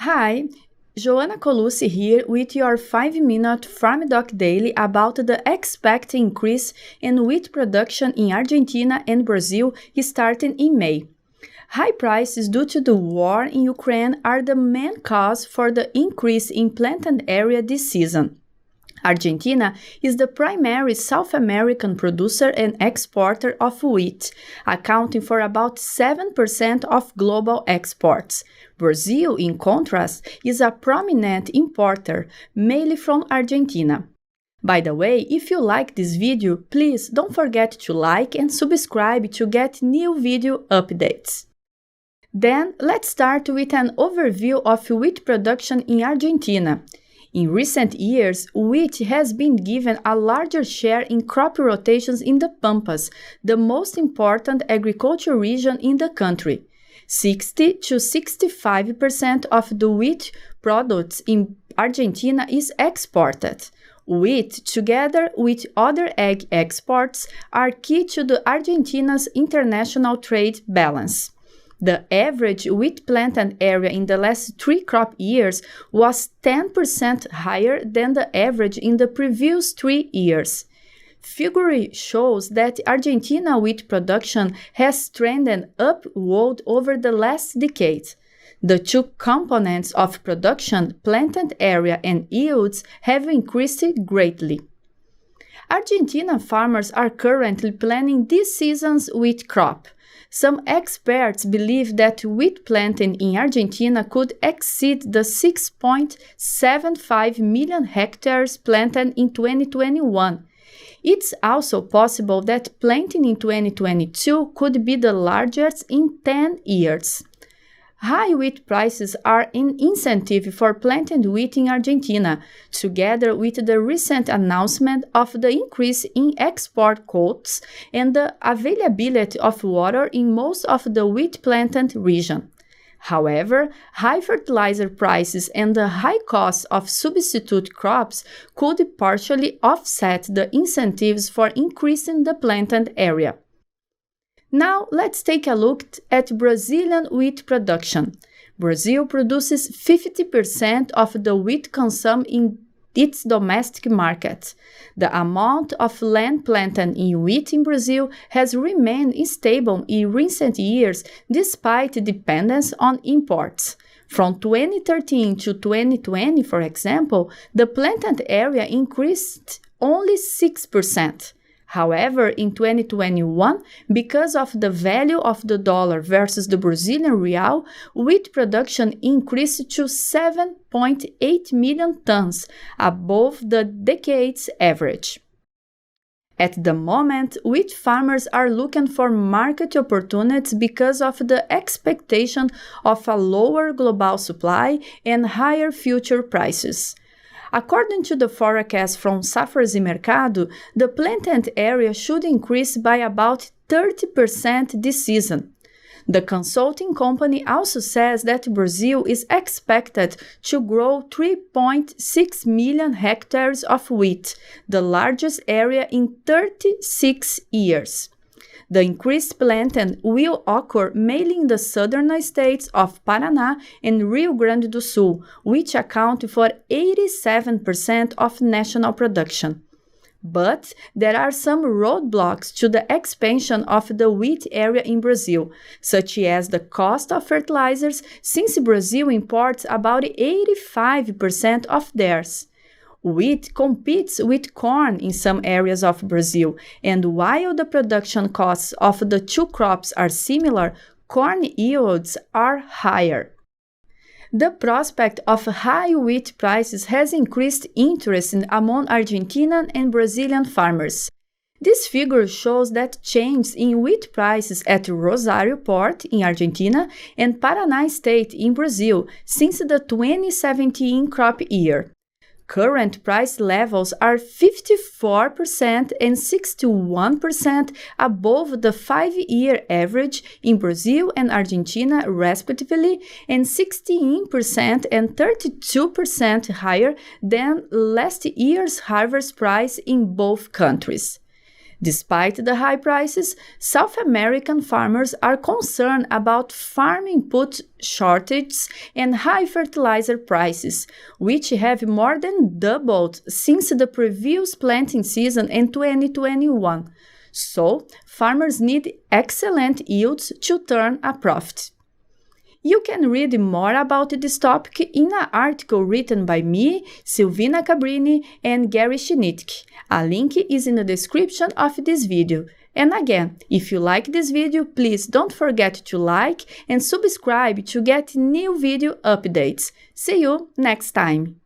Hi, Joanna Colussi here with your 5-minute farmdoc daily about the expected increase in wheat production in Argentina and Brazil starting in May. High prices due to the war in Ukraine are the main cause for the increase in planted area this season. Argentina is the primary South American producer and exporter of wheat, accounting for about 7% of global exports. Brazil, in contrast, is a prominent importer, mainly from Argentina. By the way, if you like this video, please don't forget to like and subscribe to get new video updates. Then, let's start with an overview of wheat production in Argentina. In recent years, wheat has been given a larger share in crop rotations in the Pampas, the most important agricultural region in the country. 60 to 65% of the wheat products in Argentina is exported. Wheat, together with other ag exports, are key to the Argentina's international trade balance. The average wheat planted area in the last 3 crop years was 10% higher than the average in the previous 3 years. Figure shows that Argentina wheat production has trended upward over the last decade. The two components of production, planted area and yields, have increased greatly. Argentina farmers are currently planning this season's wheat crop. Some experts believe that wheat planting in Argentina could exceed the 6.75 million hectares planted in 2021. It's also possible that planting in 2022 could be the largest in 10 years. High wheat prices are an incentive for planted wheat in Argentina, together with the recent announcement of the increase in export quotas and the availability of water in most of the wheat planted region. However, high fertilizer prices and the high cost of substitute crops could partially offset the incentives for increasing the planted area. Now, let's take a look at Brazilian wheat production. Brazil produces 50% of the wheat consumed in its domestic market. The amount of land planted in wheat in Brazil has remained stable in recent years despite dependence on imports. From 2013 to 2020, for example, the planted area increased only 6%. However, in 2021, because of the value of the dollar versus the Brazilian real, wheat production increased to 7.8 million tons, above the decade's average. At the moment, wheat farmers are looking for market opportunities because of the expectation of a lower global supply and higher future prices. According to the forecast from Safras e Mercado, the planted area should increase by about 30% this season. The consulting company also says that Brazil is expected to grow 3.6 million hectares of wheat, the largest area in 36 years. The increased planting will occur mainly in the southern states of Paraná and Rio Grande do Sul, which account for 87% of national production. But there are some roadblocks to the expansion of the wheat area in Brazil, such as the cost of fertilizers, since Brazil imports about 85% of theirs. Wheat competes with corn in some areas of Brazil, and while the production costs of the two crops are similar, corn yields are higher. The prospect of high wheat prices has increased interest among Argentinian and Brazilian farmers. This figure shows that changes in wheat prices at Rosario Port in Argentina and Paraná State in Brazil since the 2017 crop year. Current price levels are 54% and 61% above the 5-year average in Brazil and Argentina respectively, and 16% and 32% higher than last year's harvest price in both countries. Despite the high prices, South American farmers are concerned about farm input shortages and high fertilizer prices, which have more than doubled since the previous planting season in 2021. So, farmers need excellent yields to turn a profit. You can read more about this topic in an article written by me, Silvina Cabrini, and Gary Schnitkey. A link is in the description of this video. And again, if you like this video, please don't forget to like and subscribe to get new video updates. See you next time!